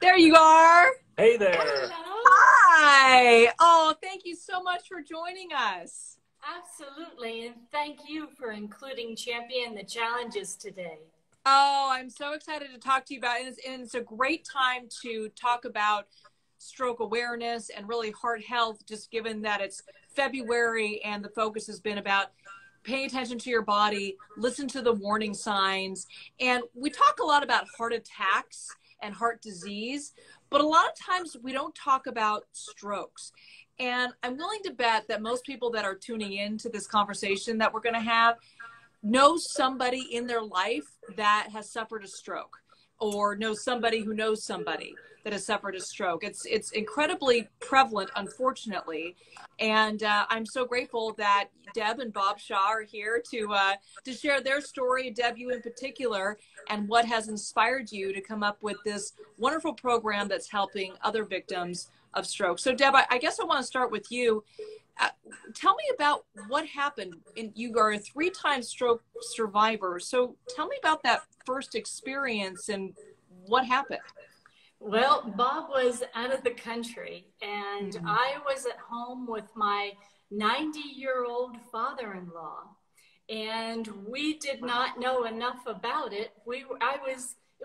There you are. Hey there. Hello. Hi. Oh, thank you so much for joining us. Absolutely. And thank you for including Champion the Challenges today. Oh, I'm so excited to talk to you about it. And it's a great time to talk about stroke awareness and really heart health, just given that it's February and the focus has been about paying attention to your body, listen to the warning signs. And we talk a lot about heart attacks and heart disease, but a lot of times we don't talk about strokes. And I'm willing to bet that most people that are tuning in to this conversation that we're going to have know somebody in their life that has suffered a stroke, or know somebody who knows somebody that has suffered a stroke. It's incredibly prevalent, unfortunately. And I'm so grateful that Deb and Bob Shaw are here to share their story, Deb, you in particular, and what has inspired you to come up with this wonderful program that's helping other victims of stroke. So Deb, I guess I want to start with you. Tell me about what happened. You are a 3-time stroke survivor. So tell me about that first experience and what happened. Well, Bob was out of the country, and I was at home with my 90-year-old father-in-law, and we did not know enough about it. It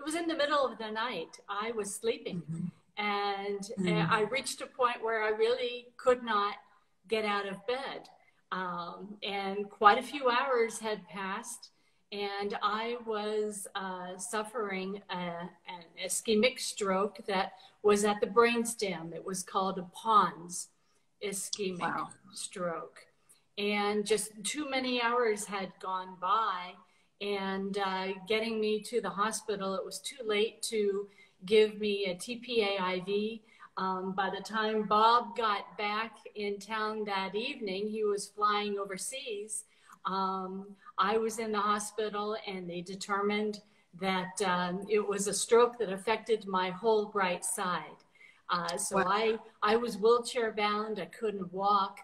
was in the middle of the night. I was sleeping, and I reached a point where I really could not get out of bed. And quite a few hours had passed, and I was suffering an ischemic stroke that was at the brainstem. It was called a Pons ischemic stroke. And just too many hours had gone by, and getting me to the hospital, it was too late to give me a TPA IV. By the time Bob got back in town that evening, he was flying overseas. I was in the hospital, and they determined that it was a stroke that affected my whole right side. So I was wheelchair bound. I couldn't walk.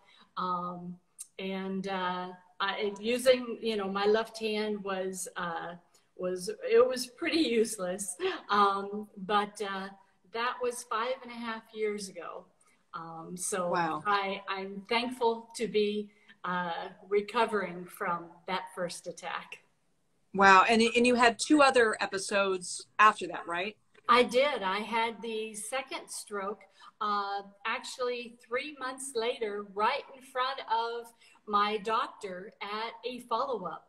Using, my left hand was pretty useless. But that was 5.5 years ago. I'm thankful to be recovering from that first attack. Wow. And you had 2 other episodes after that, right? I did. I had the second stroke actually 3 months later, right in front of my doctor at a follow-up.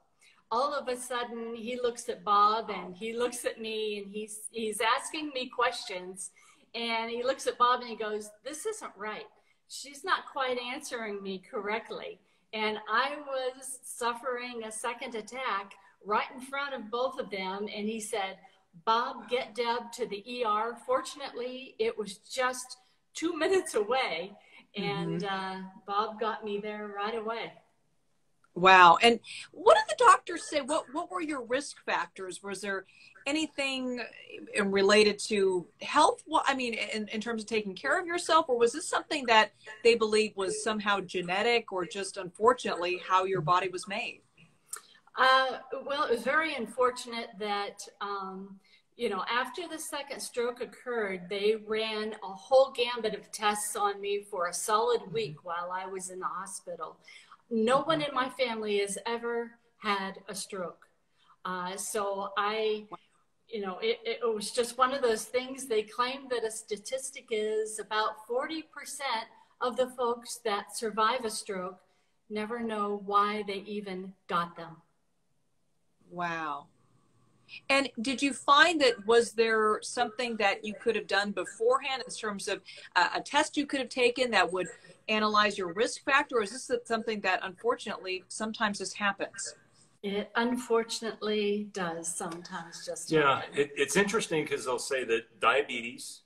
All of a sudden, he looks at Bob and he looks at me, and he's asking me questions. And he looks at Bob and he goes, "This isn't right. She's not quite answering me correctly." And I was suffering a second attack right in front of both of them. And he said, "Bob, get Deb to the ER." Fortunately, it was just 2 minutes away. And Bob got me there right away. Wow. And what did the doctors say? What were your risk factors? Was there anything related to health? Well, I mean, in terms of taking care of yourself, or was this something that they believed was somehow genetic, or just unfortunately how your body was made? Well, it was very unfortunate that, after the second stroke occurred, they ran a whole gambit of tests on me for a solid week while I was in the hospital. No one in my family has ever had a stroke. So it was just one of those things. They claim that a statistic is about 40% of the folks that survive a stroke never know why they even got them. Wow. And did you find was there something that you could have done beforehand in terms of a test you could have taken that would analyze your risk factor, or is this something that unfortunately sometimes just happens? It unfortunately does sometimes just Yeah, happen. it's interesting because they'll say that diabetes,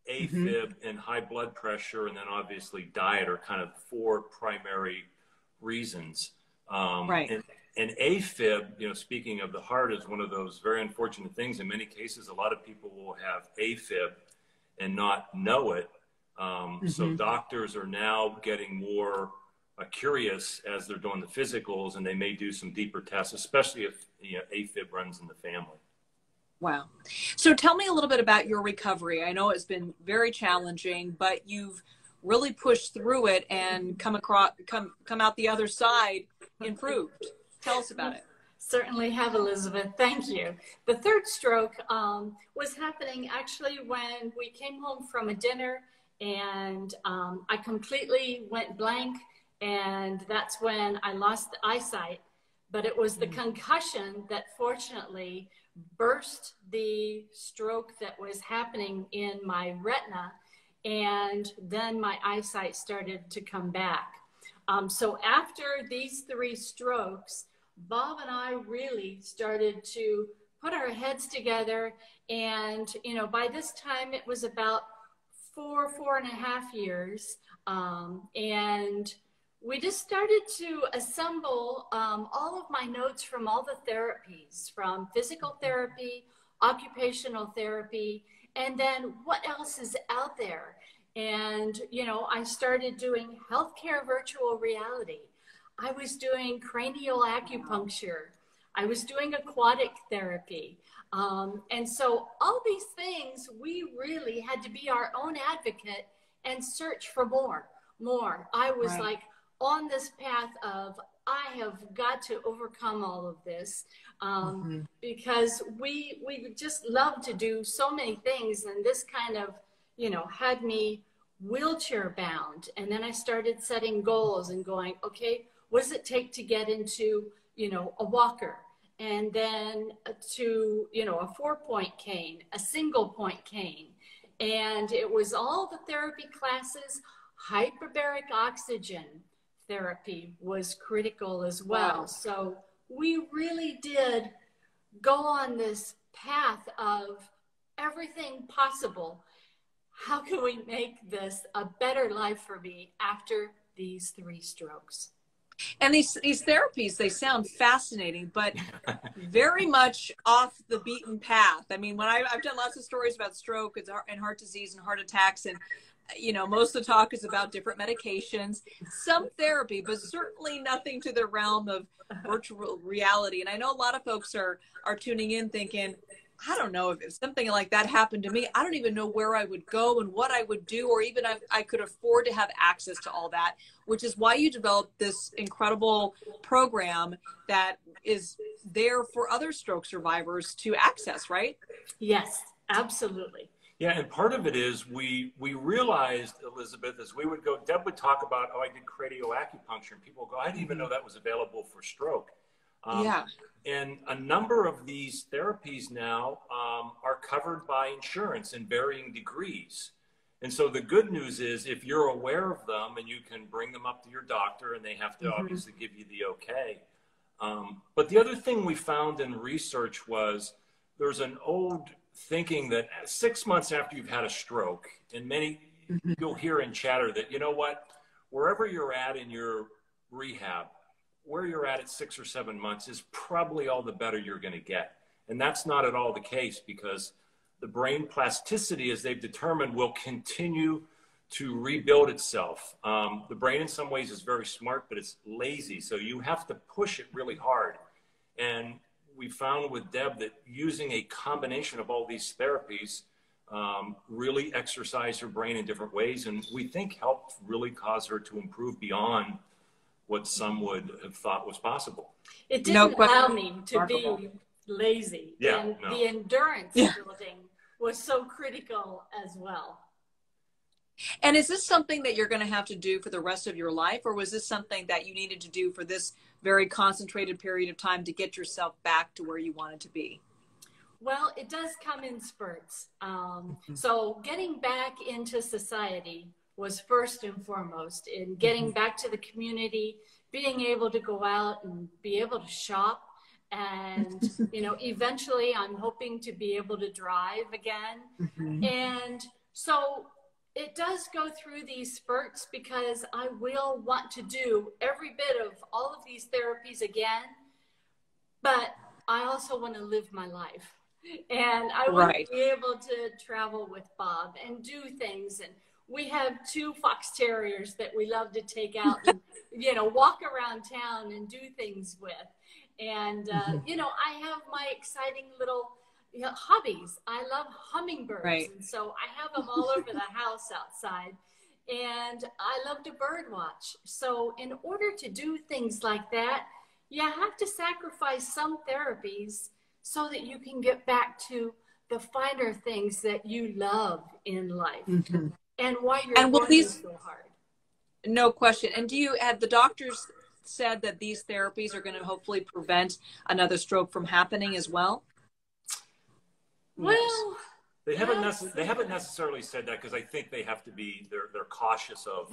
AFib, and high blood pressure, and then obviously diet are kind of 4 primary reasons. Right. And AFib, speaking of the heart, is one of those very unfortunate things. In many cases, a lot of people will have AFib and not know it. So doctors are now getting more curious as they're doing the physicals, and they may do some deeper tests, especially if AFib runs in the family. Wow. So tell me a little bit about your recovery. I know it's been very challenging, but you've really pushed through it and come out the other side improved. Tell us about it. Certainly have, Elizabeth. Thank you. The third stroke was happening actually when we came home from a dinner, and I completely went blank, and that's when I lost the eyesight. But it was the concussion that fortunately burst the stroke that was happening in my retina, and then my eyesight started to come back. So after these 3 strokes, Bob and I really started to put our heads together, and by this time it was about 4.5 years, and we just started to assemble all of my notes from all the therapies, from physical therapy, occupational therapy, and then what else is out there. And, I started doing healthcare virtual reality. I was doing cranial acupuncture. I was doing aquatic therapy. And so all these things, we really had to be our own advocate and search for more. I was like on this path of, I have got to overcome all of this, because we just love to do so many things. And this kind of, had me wheelchair bound. And then I started setting goals and going, okay, what does it take to get into, a walker? And then to, a 4-point cane, a single point cane. And it was all the therapy classes. Hyperbaric oxygen therapy was critical as well. Wow. So we really did go on this path of everything possible. How can we make this a better life for me after these 3 strokes? And these therapies, they sound fascinating, but very much off the beaten path. I mean, when I've done lots of stories about stroke and heart disease and heart attacks, and most of the talk is about different medications, some therapy, but certainly nothing to the realm of virtual reality. And I know a lot of folks are tuning in thinking, I don't know, if something like that happened to me, I don't even know where I would go and what I would do, or even if I could afford to have access to all that, which is why you developed this incredible program that is there for other stroke survivors to access, right? Yes, absolutely. Yeah, and part of it is we realized, Elizabeth, as we would go, Deb would talk about, oh, I did cranial acupuncture, and people would go, I didn't even know that was available for stroke. Yeah. And a number of these therapies now are covered by insurance in varying degrees. And so the good news is, if you're aware of them and you can bring them up to your doctor, and they have to obviously give you the okay. But the other thing we found in research was there's an old thinking that 6 months after you've had a stroke, and many you'll hear in chatter that, wherever you're at in your rehab, where you're at 6 or 7 months is probably all the better you're going to get. And that's not at all the case, because the brain plasticity, as they've determined, will continue to rebuild itself. The brain in some ways is very smart, but it's lazy. So you have to push it really hard. And we found with Deb that using a combination of all these therapies really exercised her brain in different ways, and we think helped really cause her to improve beyond what some would have thought was possible. It didn't allow me to be lazy. Yeah, and the endurance building was so critical as well. And is this something that you're going to have to do for the rest of your life, or was this something that you needed to do for this very concentrated period of time to get yourself back to where you wanted to be? Well, it does come in spurts. So getting back into society was first and foremost, in getting back to the community, being able to go out and be able to shop. And, eventually I'm hoping to be able to drive again. And so it does go through these spurts, because I will want to do every bit of all of these therapies again, but I also want to live my life. And I want to be able to travel with Bob and do things. And we have 2 fox terriers that we love to take out and, walk around town and do things with. And, I have my exciting little hobbies. I love hummingbirds. Right. And so I have them all over the house outside. And I love to bird watch. So in order to do things like that, you have to sacrifice some therapies so that you can get back to the finer things that you love in life and why you're working so hard. No question. And have the doctors said that these therapies are going to hopefully prevent another stroke from happening as well? Well, they haven't necessarily said that, because I think they have to be, they're cautious of,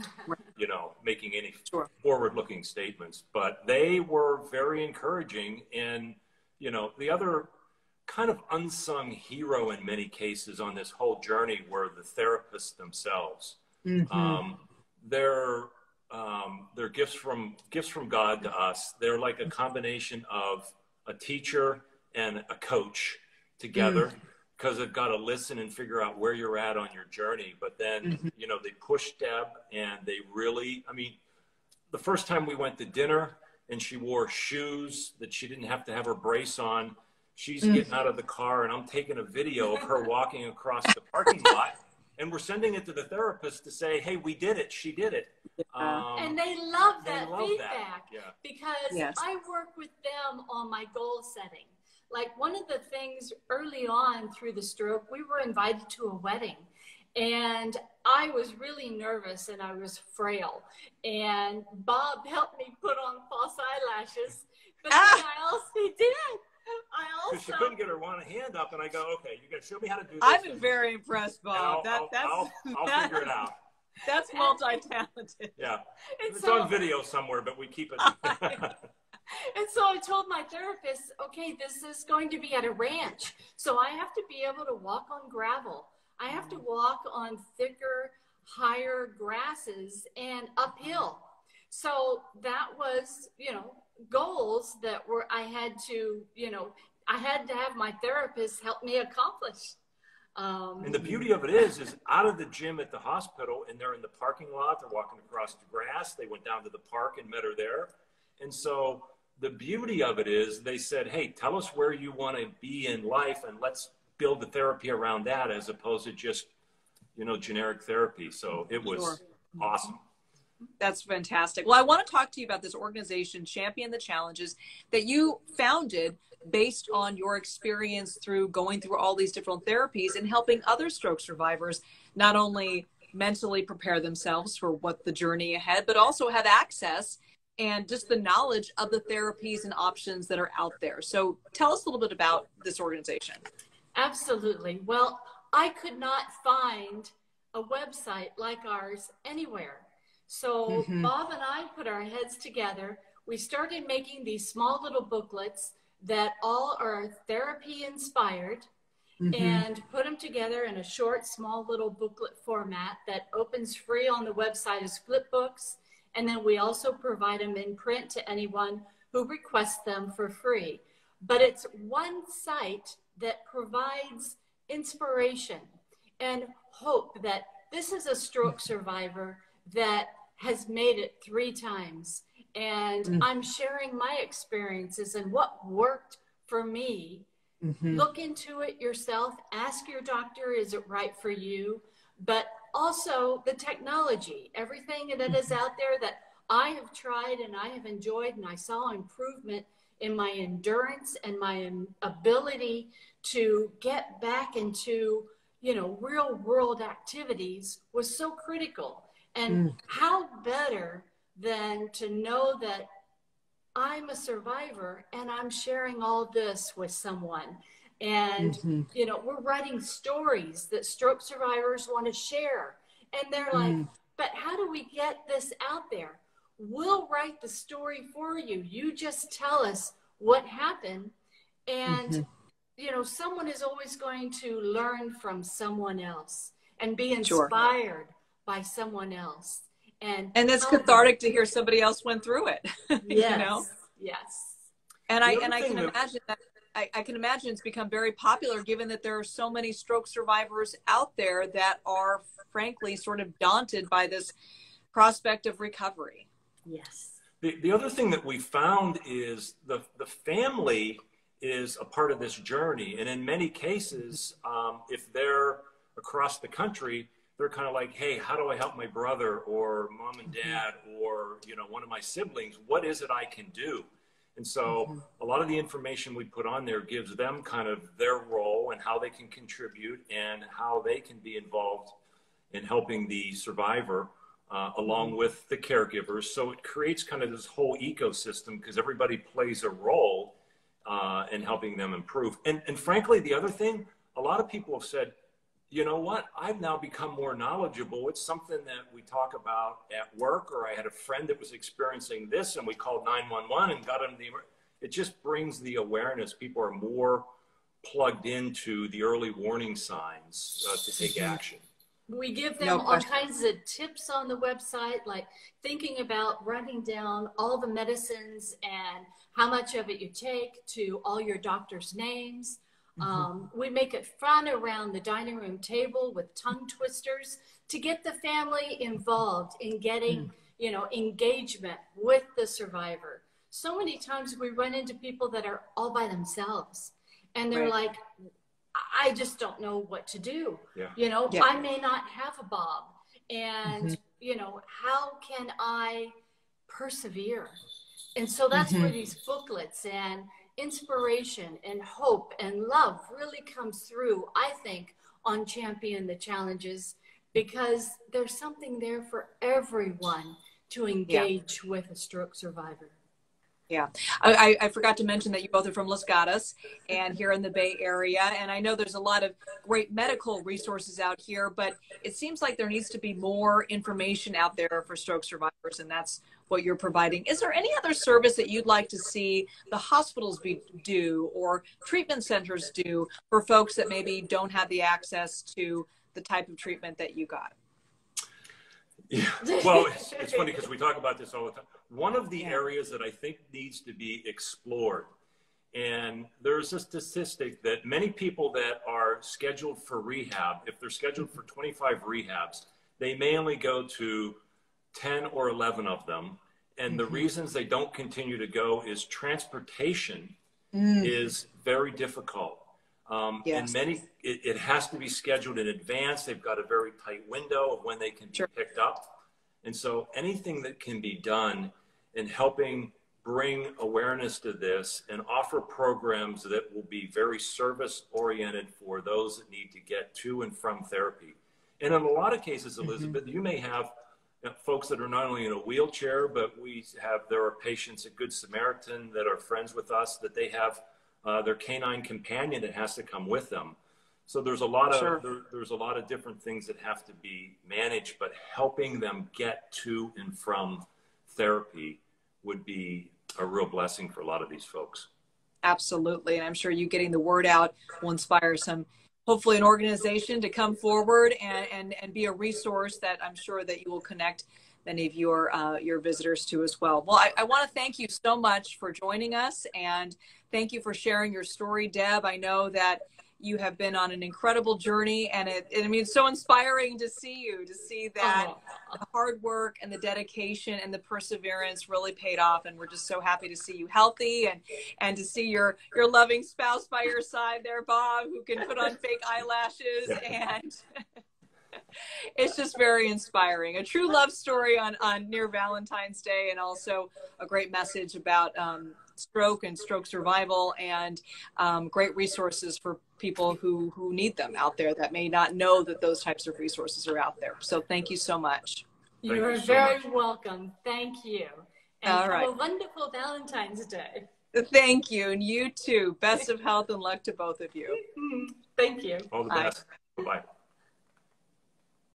making any forward-looking statements. But they were very encouraging. And, the other kind of unsung hero in many cases on this whole journey were the therapists themselves. They're gifts from God to us. They're like a combination of a teacher and a coach together, because they've got to listen and figure out where you're at on your journey. But then, they push Deb, and they really, the first time we went to dinner and she wore shoes that she didn't have to have her brace on, she's getting out of the car and I'm taking a video of her walking across the parking lot. And we're sending it to the therapist to say, hey, we did it. She did it. And they love that feedback because I work with them on my goal setting. Like one of the things early on through the stroke, we were invited to a wedding. And I was really nervous and I was frail. And Bob helped me put on false eyelashes. But then he did. Because she couldn't get her one hand up, and I go, okay, you got to show me how to do this. I've been very impressed, Bob. I'll figure it out. That's multi-talented. Yeah. It's on video somewhere, but we keep it. And so I told my therapist, okay, this is going to be at a ranch. So I have to be able to walk on gravel. I have to walk on thicker, higher grasses and uphill. So that was, goals that I had to have my therapist help me accomplish. And the beauty of it is out of the gym at the hospital, and they're in the parking lot, they're walking across the grass. They went down to the park and met her there. And so the beauty of it is they said, hey, tell us where you want to be in life, and let's build the therapy around that, as opposed to just, generic therapy. So it was awesome. That's fantastic. Well, I want to talk to you about this organization, Champion the Challenges, that you founded based on your experience through going through all these different therapies and helping other stroke survivors not only mentally prepare themselves for what the journey ahead, but also have access and just the knowledge of the therapies and options that are out there. So tell us a little bit about this organization. Absolutely. Well, I could not find a website like ours anywhere. So Bob and I put our heads together. We started making these small little booklets that all are therapy inspired and put them together in a short, small little booklet format that opens free on the website as flip books. And then we also provide them in print to anyone who requests them for free. But it's one site that provides inspiration and hope that this is a stroke survivor that has made it 3 times. And I'm sharing my experiences and what worked for me. Look into it yourself. Ask your doctor, is it right for you? But also the technology, everything that is out there that I have tried and I have enjoyed, and I saw improvement in my endurance and my ability to get back into, real world activities was so critical. And how better than to know that I'm a survivor and I'm sharing all this with someone. And, we're writing stories that stroke survivors want to share. And they're like, but how do we get this out there? We'll write the story for you. You just tell us what happened. And, someone is always going to learn from someone else and be inspired by someone else. And it's cathartic to hear somebody else went through it. Yes. And I can imagine that. I can imagine it's become very popular, given that there are so many stroke survivors out there that are frankly sort of daunted by this prospect of recovery. Yes. The other thing that we found is the family is a part of this journey. And in many cases, if they're across the country, they're kind of like, hey, how do I help my brother or mom and dad or, you know, one of my siblings? What is it I can do? And so a lot of the information we put on there gives them kind of their role and how they can contribute and how they can be involved in helping the survivor along with the caregivers. So it creates kind of this whole ecosystem because everybody plays a role in helping them improve. And frankly, the other thing, a lot of people have said, you know what, I've now become more knowledgeable. It's something that we talk about at work, or I had a friend that was experiencing this and we called 911 and got them it just brings the awareness. People are more plugged into the early warning signs to take action. We give them all kinds of tips on the website, like thinking about writing down all the medicines and how much of it you take, to all your doctor's names. We make it fun around the dining room table with tongue twisters to get the family involved in getting, you know, engagement with the survivor. So many times we run into people that are all by themselves and they're like, I just don't know what to do. You know, I may not have a Bob, and, you know, how can I persevere? And so that's where these booklets and inspiration and hope and love really comes through, I think, on Champion the Challenges, because there's something there for everyone to engage with a stroke survivor. Yeah, I forgot to mention that you both are from Los Gatos and here in the Bay Area. And I know there's a lot of great medical resources out here, but it seems like there needs to be more information out there for stroke survivors, and that's what you're providing. Is there any other service that you'd like to see the hospitals do or treatment centers do for folks that maybe don't have the access to the type of treatment that you got? Yeah, well, it's funny because we talk about this all the time. One of the areas that I think needs to be explored, and there's a statistic that many people that are scheduled for rehab, if they're scheduled for 25 rehabs, they may only go to 10 or 11 of them. And the reasons they don't continue to go is transportation is very difficult. And it has to be scheduled in advance. They've got a very tight window of when they can be picked up. And so anything that can be done in helping bring awareness to this and offer programs that will be very service oriented for those that need to get to and from therapy. And in a lot of cases, Elizabeth, you may have folks that are not only in a wheelchair, but there are patients at Good Samaritan that are friends with us, that they have their canine companion that has to come with them. So there's a lot of there's a lot of different things that have to be managed, but helping them get to and from therapy would be a real blessing for a lot of these folks. Absolutely. And I'm sure you getting the word out will inspire hopefully an organization to come forward and be a resource that I'm sure that you will connect many of your visitors to as well. Well, I want to thank you so much for joining us, and thank you for sharing your story, Deb. I know that you have been on an incredible journey, and I mean, it's so inspiring to see that the hard work and the dedication and the perseverance really paid off. And we're just so happy to see you healthy and to see your loving spouse by your side there, Bob, who can put on fake eyelashes. And it's just very inspiring. A true love story on near Valentine's Day, and also a great message about stroke and stroke survival, and great resources for people who need them out there that may not know that those types of resources are out there. So thank you so much. You're very welcome. Thank you. And have a wonderful Valentine's Day. Thank you. And you too. Best of health and luck to both of you. Thank you. All the best. Bye.